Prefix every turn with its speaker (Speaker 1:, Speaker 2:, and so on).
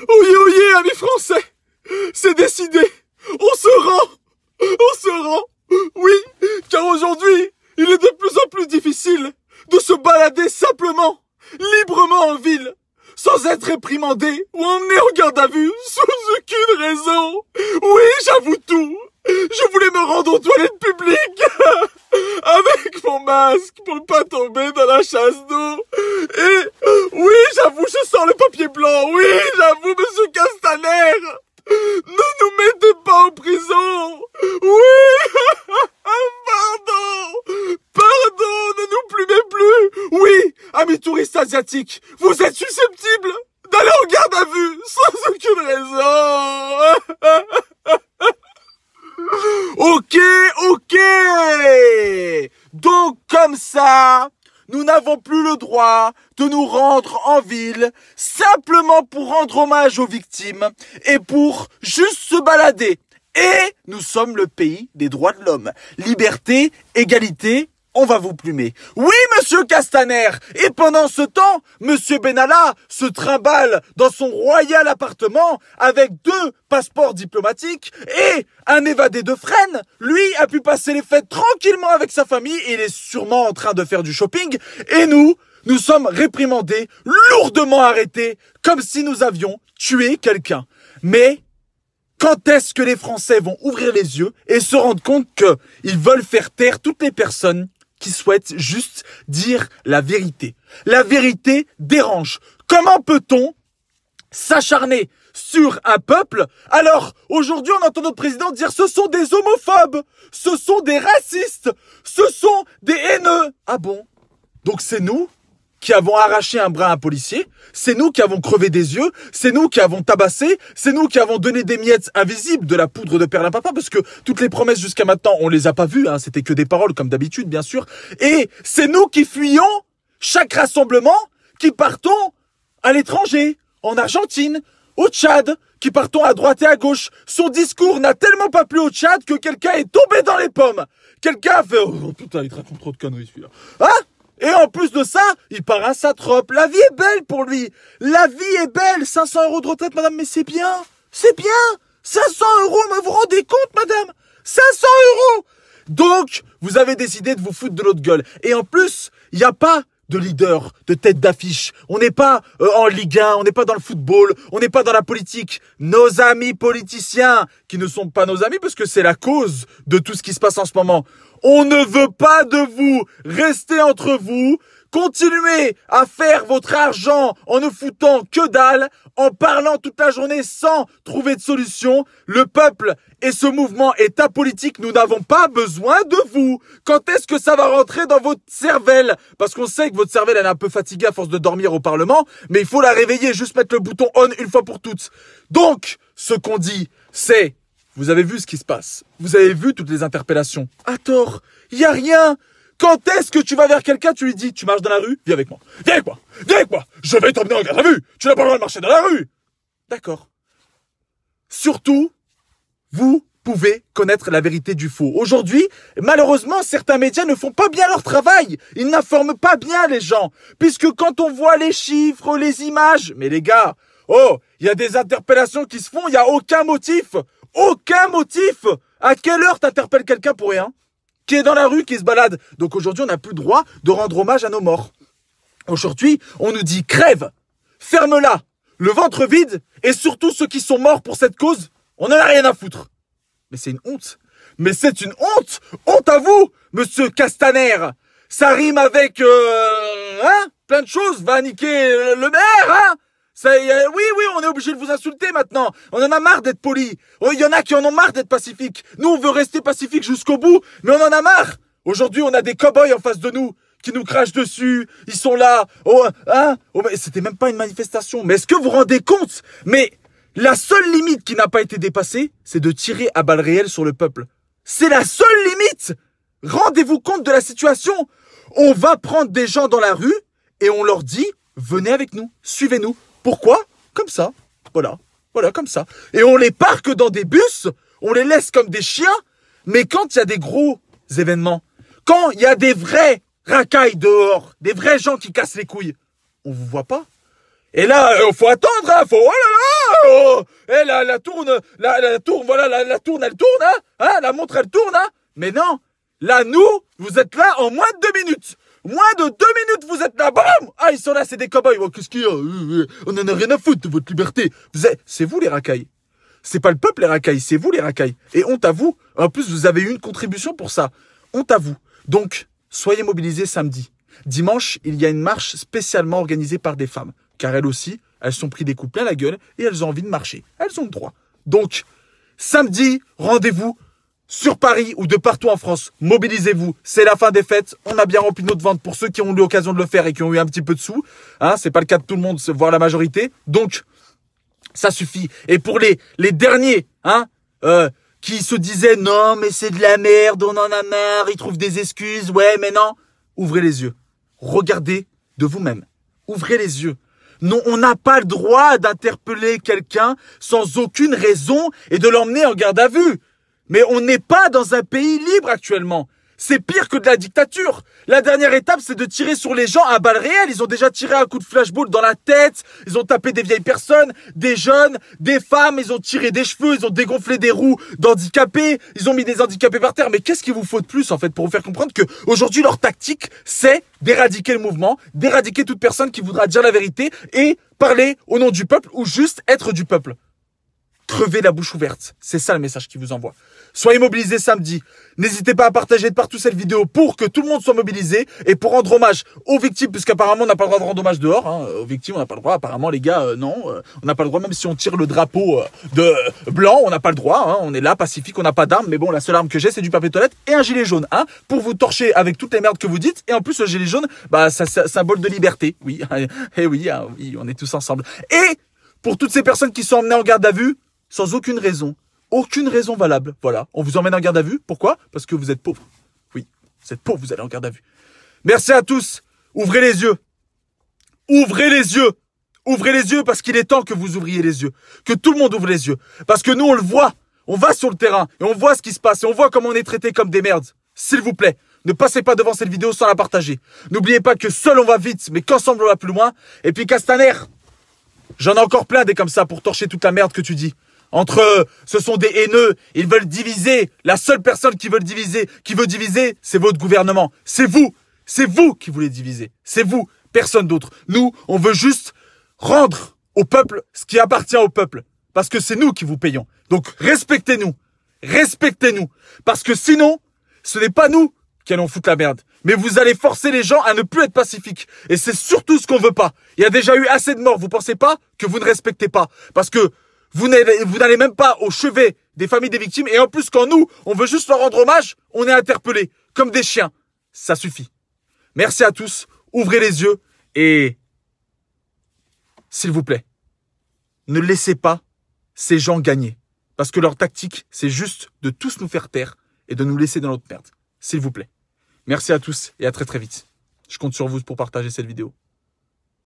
Speaker 1: Oyez, amis français, c'est décidé, on se rend, oui, car aujourd'hui, il est de plus en plus difficile de se balader simplement, librement en ville, sans être réprimandé ou emmené en garde à vue, sans aucune raison. Oui, j'avoue tout, je voulais me rendre aux toilettes publiques, avec mon masque pour ne pas tomber dans la chasse d'eau. Et oui, j'avoue, je sens le papier blanc. Oui, j'avoue, monsieur Castaner. Ne nous mettez pas en prison. Oui. Pardon, ne nous plumez plus. Oui, amis touristes asiatiques, vous êtes susceptibles d'aller en garde à vue sans aucune raison. Ok. Donc comme ça, nous n'avons plus le droit de nous rendre en ville simplement pour rendre hommage aux victimes et pour juste se balader. Et nous sommes le pays des droits de l'homme. Liberté, égalité, on va vous plumer. Oui, monsieur Castaner. Et pendant ce temps, monsieur Benalla se trimballe dans son royal appartement avec 2 passeports diplomatiques et un évadé de Fresnes. Lui a pu passer les fêtes tranquillement avec sa famille et il est sûrement en train de faire du shopping. Et nous sommes réprimandés, lourdement arrêtés, comme si nous avions tué quelqu'un. Mais quand est-ce que les Français vont ouvrir les yeux et se rendre compte qu'ils veulent faire taire toutes les personnes qui souhaitent juste dire la vérité? La vérité dérange. Comment peut-on s'acharner sur un peuple alors aujourd'hui on entend notre président dire ce sont des homophobes, ce sont des racistes, ce sont des haineux. Ah bon? Donc c'est nous qui avons arraché un bras à un policier, c'est nous qui avons crevé des yeux, c'est nous qui avons tabassé, c'est nous qui avons donné des miettes invisibles de la poudre de perlimpinpin, parce que toutes les promesses jusqu'à maintenant, on les a pas vues, hein, c'était que des paroles comme d'habitude, bien sûr. Et c'est nous qui fuyons chaque rassemblement, qui partons à l'étranger, en Argentine, au Tchad, qui partons à droite et à gauche. Son discours n'a tellement pas plu au Tchad que quelqu'un est tombé dans les pommes. Quelqu'un a fait... Oh putain, il te raconte trop de conneries celui-là. Hein? Et en plus de ça, il part un satrope. La vie est belle pour lui. La vie est belle. 500 € de retraite, madame, mais c'est bien. C'est bien. 500 €, mais vous rendez compte, madame? 500 €. Donc, vous avez décidé de vous foutre de notre gueule. Et en plus, il n'y a pas de leader, de tête d'affiche. On n'est pas en Ligue 1, on n'est pas dans le football, on n'est pas dans la politique. Nos amis politiciens, qui ne sont pas nos amis parce que c'est la cause de tout ce qui se passe en ce moment. On ne veut pas de vous. Restez entre vous. Continuez à faire votre argent en ne foutant que dalle, en parlant toute la journée sans trouver de solution. Le peuple et ce mouvement est apolitique. Nous n'avons pas besoin de vous. Quand est-ce que ça va rentrer dans votre cervelle? Parce qu'on sait que votre cervelle, elle est un peu fatiguée à force de dormir au Parlement, mais il faut la réveiller, juste mettre le bouton on une fois pour toutes. Donc, ce qu'on dit, c'est... Vous avez vu ce qui se passe. Vous avez vu toutes les interpellations. À tort, il n'y a rien. Quand est-ce que tu vas vers quelqu'un, tu lui dis, tu marches dans la rue, viens avec moi. Viens avec moi. Viens avec moi. Je vais t'emmener en garde à vue. Tu n'as pas le droit de marcher dans la rue. D'accord. Surtout, vous pouvez connaître la vérité du faux. Aujourd'hui, malheureusement, certains médias ne font pas bien leur travail. Ils n'informent pas bien les gens. Puisque quand on voit les chiffres, les images... Mais les gars, oh, il y a des interpellations qui se font, il n'y a aucun motif. Aucun motif. À quelle heure t'interpelles quelqu'un pour rien? Qui est dans la rue, qui se balade. Donc aujourd'hui, on n'a plus le droit de rendre hommage à nos morts. Aujourd'hui, on nous dit crève, ferme-la, le ventre vide, et surtout ceux qui sont morts pour cette cause, on n'en a rien à foutre. Mais c'est une honte. Mais c'est une honte. Honte à vous, monsieur Castaner. Ça rime avec, plein de choses. Va niquer le maire, hein. Oui, on est obligé de vous insulter maintenant. On en a marre d'être poli. Oh, il y en a qui en ont marre d'être pacifiques. Nous, on veut rester pacifiques jusqu'au bout, mais on en a marre. Aujourd'hui, on a des cow-boys en face de nous qui nous crachent dessus. Ils sont là. Oh, mais c'était même pas une manifestation. Mais est-ce que vous vous rendez compte? Mais la seule limite qui n'a pas été dépassée, c'est de tirer à balles réelles sur le peuple. C'est la seule limite. Rendez-vous compte de la situation. On va prendre des gens dans la rue et on leur dit, venez avec nous, suivez-nous. Pourquoi? Comme ça. Voilà, comme ça. Et on les parque dans des bus, on les laisse comme des chiens, mais quand il y a des gros événements, quand il y a des vrais racailles dehors, des vrais gens qui cassent les couilles, on vous voit pas. Et là, faut attendre, hein, faut, oh là là, oh, et la tourne, voilà, la tourne, elle tourne, hein, la montre, elle tourne, hein. Mais non, là, vous êtes là en moins de 2 minutes. Moins de 2 minutes, vous êtes là, bam! Ah, ils sont là, c'est des cow-boys. Oh, qu'est-ce qu'il y a? On en a rien à foutre de votre liberté. C'est vous, les racailles. C'est pas le peuple, les racailles, c'est vous, les racailles. Et honte à vous. En plus, vous avez eu une contribution pour ça. Honte à vous. Donc, soyez mobilisés samedi. Dimanche, il y a une marche spécialement organisée par des femmes. Car elles aussi, elles sont pris des coups plein la gueule et elles ont envie de marcher. Elles ont le droit. Donc, samedi, rendez-vous sur Paris ou de partout en France. Mobilisez-vous. C'est la fin des fêtes. On a bien rempli notre ventre pour ceux qui ont eu l'occasion de le faire et qui ont eu un petit peu de sous. Hein, c'est pas le cas de tout le monde, voire la majorité. Donc, ça suffit. Et pour les derniers, hein, qui se disaient non, mais c'est de la merde, on en a marre, ils trouvent des excuses. Ouais, mais non. Ouvrez les yeux. Regardez de vous-même. Ouvrez les yeux. Non, on n'a pas le droit d'interpeller quelqu'un sans aucune raison et de l'emmener en garde à vue. Mais on n'est pas dans un pays libre actuellement. C'est pire que de la dictature. La dernière étape, c'est de tirer sur les gens à balles réelles. Ils ont déjà tiré un coup de flashball dans la tête. Ils ont tapé des vieilles personnes, des jeunes, des femmes. Ils ont tiré des cheveux. Ils ont dégonflé des roues d'handicapés. Ils ont mis des handicapés par terre. Mais qu'est-ce qu'il vous faut de plus, en fait, pour vous faire comprendre que aujourd'hui leur tactique, c'est d'éradiquer le mouvement, d'éradiquer toute personne qui voudra dire la vérité et parler au nom du peuple ou juste être du peuple. Crevez la bouche ouverte. C'est ça le message qu'il vous envoie. Soyez mobilisés samedi. N'hésitez pas à partager de partout cette vidéo pour que tout le monde soit mobilisé et pour rendre hommage aux victimes, puisqu'apparemment on n'a pas le droit de rendre hommage dehors. Hein. Aux victimes, on n'a pas le droit. Apparemment, les gars, non. On n'a pas le droit, même si on tire le drapeau de blanc, on n'a pas le droit. Hein. On est là, pacifique, on n'a pas d'armes. Mais bon, la seule arme que j'ai, c'est du papier toilette et un gilet jaune. Hein, pour vous torcher avec toutes les merdes que vous dites. Et en plus, le gilet jaune, bah, ça symbole de liberté. Oui, et oui, hein, oui, on est tous ensemble. Et pour toutes ces personnes qui sont emmenées en garde à vue, sans aucune raison valable. Voilà, on vous emmène en garde à vue. Pourquoi? Parce que vous êtes pauvre. Oui, vous êtes pauvre, vous allez en garde à vue. Merci à tous. Ouvrez les yeux. Ouvrez les yeux. Ouvrez les yeux parce qu'il est temps que vous ouvriez les yeux. Que tout le monde ouvre les yeux. Parce que nous, on le voit. On va sur le terrain et on voit ce qui se passe et on voit comment on est traité comme des merdes. S'il vous plaît, ne passez pas devant cette vidéo sans la partager. N'oubliez pas que seul on va vite, mais qu'ensemble on va plus loin. Et puis Castaner, j'en ai encore plein des comme ça pour torcher toute la merde que tu dis. Entre eux, ce sont des haineux, ils veulent diviser. La seule personne qui veut diviser, c'est votre gouvernement. C'est vous qui voulez diviser. C'est vous, personne d'autre. Nous, on veut juste rendre au peuple ce qui appartient au peuple. Parce que c'est nous qui vous payons. Donc respectez-nous. Respectez-nous. Parce que sinon, ce n'est pas nous qui allons foutre la merde. Mais vous allez forcer les gens à ne plus être pacifiques. Et c'est surtout ce qu'on veut pas. Il y a déjà eu assez de morts. Vous pensez pas que vous ne respectez pas? Parce que vous n'allez même pas au chevet des familles des victimes. Et en plus, quand nous, on veut juste leur rendre hommage, on est interpellés comme des chiens. Ça suffit. Merci à tous. Ouvrez les yeux et, s'il vous plaît, ne laissez pas ces gens gagner. Parce que leur tactique, c'est juste de tous nous faire taire et de nous laisser dans notre merde. S'il vous plaît. Merci à tous et à très très vite. Je compte sur vous pour partager cette vidéo.